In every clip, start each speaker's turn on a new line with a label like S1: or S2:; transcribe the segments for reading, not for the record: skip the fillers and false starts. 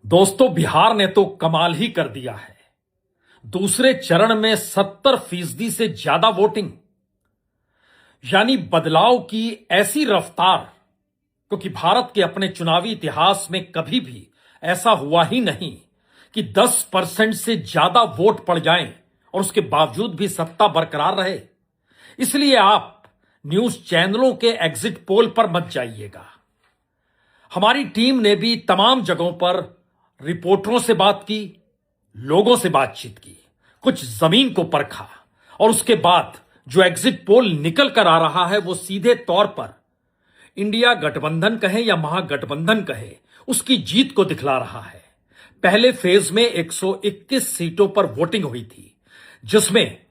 S1: दोस्तों, बिहार ने तो कमाल ही कर दिया है। दूसरे चरण में 70% से ज्यादा वोटिंग, यानी बदलाव की ऐसी रफ्तार, क्योंकि भारत के अपने चुनावी इतिहास में कभी भी ऐसा हुआ ही नहीं कि 10% से ज्यादा वोट पड़ जाएं और उसके बावजूद भी सत्ता बरकरार रहे। इसलिए आप न्यूज चैनलों के एग्जिट पोल पर मत जाइएगा। हमारी टीम ने भी तमाम जगहों पर रिपोर्टरों से बात की, लोगों से बातचीत की, कुछ जमीन को परखा और उसके बाद जो एग्जिट पोल निकल कर आ रहा है वो सीधे तौर पर इंडिया गठबंधन कहे या महागठबंधन कहे, उसकी जीत को दिखला रहा है। पहले फेज में 121 सीटों पर वोटिंग हुई थी, जिसमें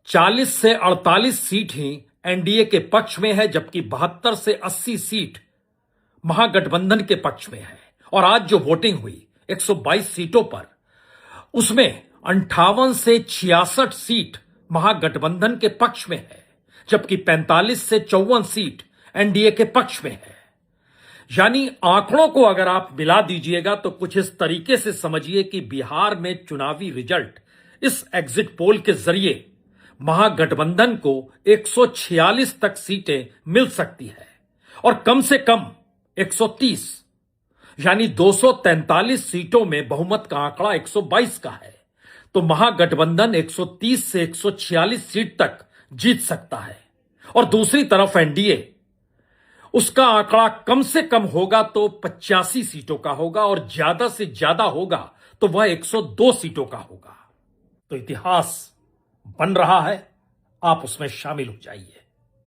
S1: 40 से 48 सीट ही एनडीए के पक्ष में है, जबकि 72 से 80 सीट महागठबंधन के पक्ष में है। और आज जो वोटिंग हुई 122 सीटों पर, उसमें 58 से 66 सीट महागठबंधन के पक्ष में है, जबकि 45 से 54 सीट एनडीए के पक्ष में है। यानी आंकड़ों को अगर आप मिला दीजिएगा तो कुछ इस तरीके से समझिए कि बिहार में चुनावी रिजल्ट इस एग्जिट पोल के जरिए महागठबंधन को 146 तक सीटें मिल सकती है और कम से कम 130, यानी 243 सीटों में बहुमत का आंकड़ा 122 का है, तो महागठबंधन 130 से 146 सीट तक जीत सकता है। और दूसरी तरफ एनडीए, उसका आंकड़ा कम से कम होगा तो 85 सीटों का होगा और ज्यादा से ज्यादा होगा तो वह 102 सीटों का होगा। तो इतिहास बन रहा है, आप उसमें शामिल हो जाइए।